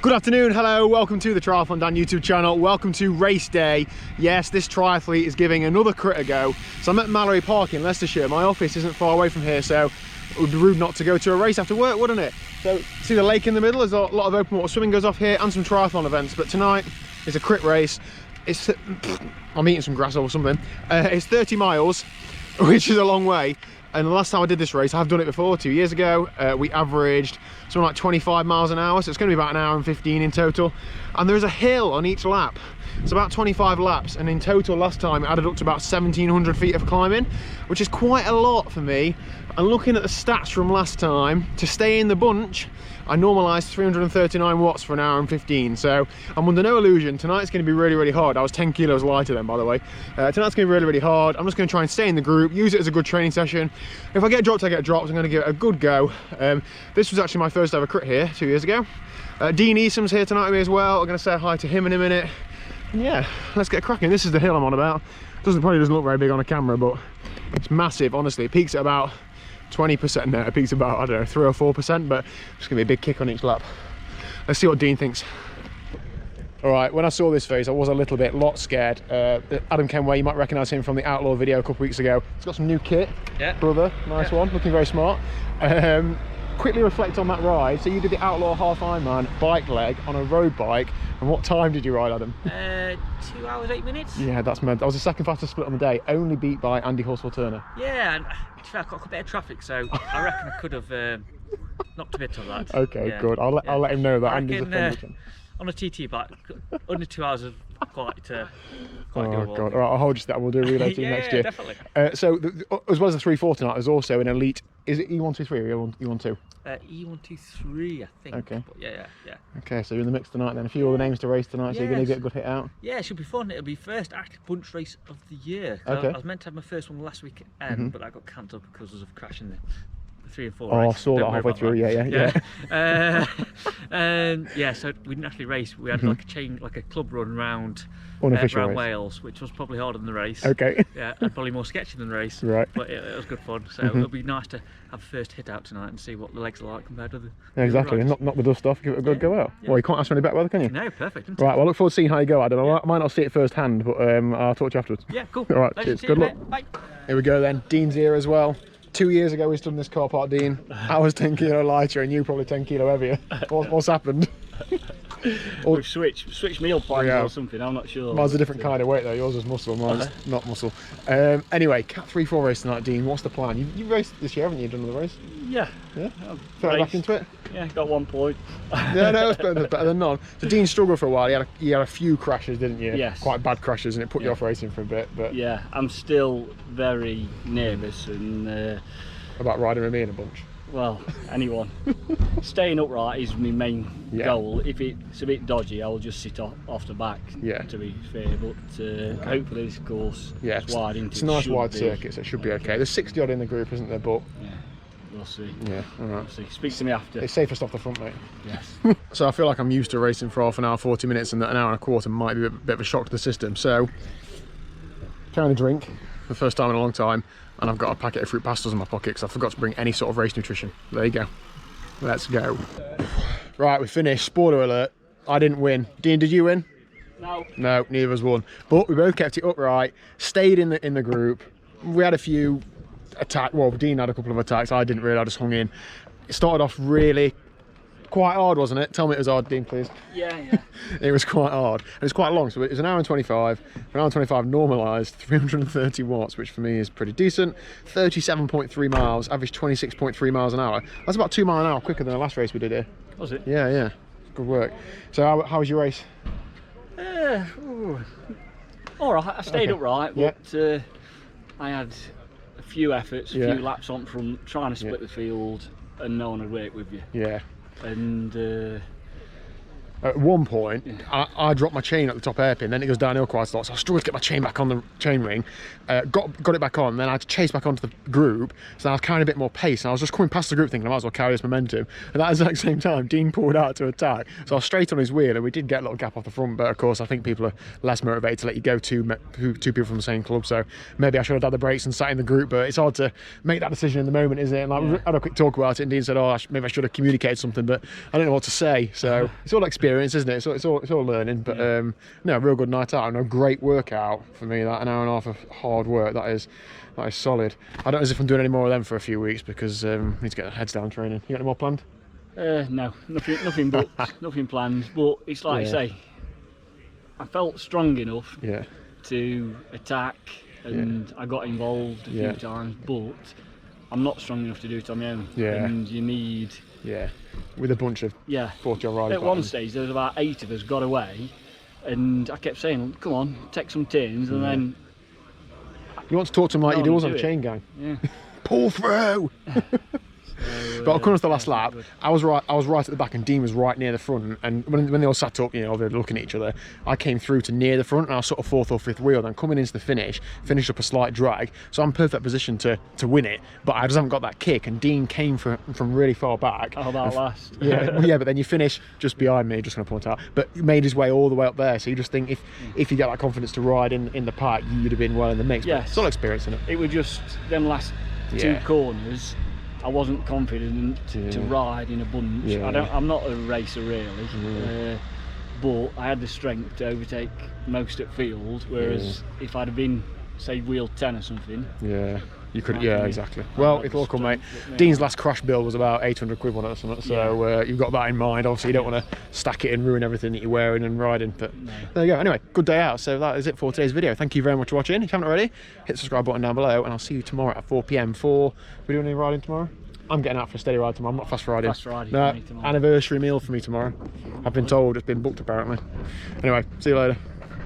Good afternoon, hello, welcome to the TriathlonDan YouTube channel, welcome to race day. Yes, this triathlete is giving another crit a go. So I'm at Mallory Park in Leicestershire. My office isn't far away from here, so it would be rude not to go to a race after work, wouldn't it? So see the lake in the middle, there's a lot of open water swimming goes off here and some triathlon events, but tonight is a crit race. I'm eating some grass or something. It's 30 miles, which is a long way. And the last time I did this race, I've done it before, 2 years ago, we averaged something like 25 miles an hour, so it's going to be about an hour and 15 in total. And there's a hill on each lap. It's about 25 laps, and in total last time it added up to about 1,700 feet of climbing, which is quite a lot for me. And looking at the stats from last time, to stay in the bunch, I normalised 339 watts for an hour and 15. So I'm under no illusion, tonight's going to be really, really hard. I was 10 kilos lighter then, by the way. Tonight's going to be really, really hard. I'm just going to try and stay in the group, use it as a good training session. If I get dropped, I get dropped. I'm going to give it a good go. This was actually my first ever crit here 2 years ago. Dean Easom's here tonight with me as well. I'm going to say hi to him in a minute. And yeah, let's get cracking. This is the hill I'm on about. Probably doesn't look very big on a camera, but it's massive, honestly. It peaks at about 20%, no, it peaks about, I don't know, 3 or 4%, but it's gonna be a big kick on each lap. Let's see what Dean thinks. All right, when I saw this face, I was a little bit scared. Adam Kenway, you might recognise him from the Outlaw video a couple weeks ago. He's got some new kit, yeah. Brother, nice one, looking very smart. Quickly reflect on that ride. So you did the Outlaw half Ironman bike leg on a road bike, and what time did you ride, Adam? 2 hours 8 minutes. Yeah, that's mad. That was the second fastest split on the day, only beat by Andy Horsfall-Turner. Yeah, and I got a bit of traffic, so I reckon I could have knocked a bit of that. Okay, yeah. Good. I'll let him know that Andy's a friend. On a TT bike, under 2 hours is quite oh doable. God! All right, I'll hold you to that. And we'll do a relay team next year. Definitely. So, as well as the 340 tonight, there's also an elite. Is it E123 or E12? E123, I think. Okay. But yeah. Okay, so you're in the mix tonight then. A few other names to race tonight, so you're going to get a good hit out. Yeah, it should be fun. It'll be first actually bunch race of the year. Okay. I was meant to have my first one last weekend, but that got cancelled because of crashing the 3 and 4. Oh, I saw that halfway through. Yeah. So we didn't actually race. We had like a club run round Unofficial Wales, which was probably harder than the race. Okay. Yeah, and probably more sketchy than the race. Right. But it was good fun. So it'll be nice to have a first hit out tonight and see what the legs are like compared to the. Exactly, and knock the dust off. Give it a good go out. Yeah. Well, you can't ask for any better weather, can you? No, perfect. Right. Well, I look forward to seeing how you go, Adam. I might not see it firsthand, but I'll talk to you afterwards. Yeah, cool. All right. Cheers. Good luck. Bye. Here we go then. Dean's here as well. 2 years ago we stood in this car park, Dean. I was 10 kilo lighter and you probably 10 kilo heavier. What's happened? We've switched meal plans or something, I'm not sure. Mine's a different kind of weight though. Yours is muscle, mine's not muscle. Anyway, Cat 3-4 race tonight, Dean. What's the plan? You raced this year, haven't you? Done another race? Yeah. Throw back into it? Yeah, got 1 point. No, it's better than none. So Dean struggled for a while. You had a few crashes, didn't you? Yes. Quite bad crashes, and it put you off racing for a bit. But yeah, I'm still very nervous and about riding with me in a bunch. Well, anyone. Staying upright is my main goal. If it's a bit dodgy, I'll just sit off the back. Yeah. To be fair, but hopefully this course is wide into. It's a nice wide circuit, so it should be okay. There's 60 odd in the group, isn't there? But yeah, we'll see. Yeah, all right. We'll see. Speak to me after. It's safest off the front, mate. Yes. So I feel like I'm used to racing for half an hour, 40 minutes, and that an hour and a quarter might be a bit of a shock to the system. So, carrying a drink for the first time in a long time. And I've got a packet of fruit pastilles in my pocket because I forgot to bring any sort of race nutrition. There you go. Let's go. Right, we finished. Spoiler alert, I didn't win. Dean, did you win? No. No, neither of us won. But we both kept it upright, stayed in the group. We had a few attacks. Well, Dean had a couple of attacks. I didn't really, I just hung in. It started off really quite hard, wasn't it? Tell me it was hard, Dean, please. Yeah. It was quite hard. It was quite long, so it was an hour and 25. For an hour and 25 normalised, 330 watts, which for me is pretty decent. 37.3 miles, average 26.3 miles an hour. That's about 2 miles an hour quicker than the last race we did here. Was it? Yeah. Good work. So how was your race? All right, I stayed upright, but I had a few efforts, a few laps on from trying to split the field, and no one would work with you. Yeah. And at one point, I dropped my chain at the top hairpin, then it goes downhill quite a lot, so I struggled to get my chain back on the chain ring, got it back on, then I had to chase back onto the group, so I was carrying a bit more pace, and I was just coming past the group thinking I might as well carry this momentum, and at the exact same time, Dean pulled out to attack, so I was straight on his wheel, and we did get a little gap off the front, but of course I think people are less motivated to let you go two people from the same club, so maybe I should have had the brakes and sat in the group, but it's hard to make that decision in the moment, isn't it? And we had a quick talk about it, and Dean said, maybe I should have communicated something, but I don't know what to say, so it's all experience. experience, isn't it? It's all learning. But no, real good night out and a great workout for me. That an hour and a half of hard work. That is solid. I don't know if I'm doing any more of them for a few weeks because I need to get the heads down training. You got any more planned? No, nothing booked, nothing planned. But it's like I say, I felt strong enough to attack, and I got involved a few times, but I'm not strong enough to do it on my own. And you need with a bunch of 40-odd riders. At one stage there was about 8 of us got away, and I kept saying, come on, take some turns, and then you want to talk to them like you do us on a chain gang. Pull through. But I'll come to the last lap. I was right at the back and Dean was right near the front, and when they all sat up, you know, they're looking at each other, I came through to near the front and I was sort of 4th or 5th wheel. Then coming into the finished up a slight drag, so I'm in perfect position to win it, but I just haven't got that kick, and Dean came from really far back. How about last? But then you finish just behind me, just going to point out, but he made his way all the way up there, so you just think if you get that confidence to ride in the pack, you'd have been well in the mix. But it's all experience in it. It was just them last 2 corners. I wasn't confident to ride in a bunch. I'm not a racer really, but I had the strength to overtake most at field. Whereas if I'd have been, say, wheel 10 or something, you could. Exactly. Well, it'll all come, mate. Dean's last crash bill was about 800 quid on it or something. So you've got that in mind. Obviously, you don't want to stack it and ruin everything that you're wearing and riding. But there you go. Anyway, good day out. So that is it for today's video. Thank you very much for watching. If you haven't already, hit the subscribe button down below, and I'll see you tomorrow at 4 PM for. We doing any riding tomorrow? I'm getting out for a steady ride tomorrow. I'm not fast riding. No, anniversary meal for me tomorrow. I've been told it's been booked apparently. Anyway, see you later.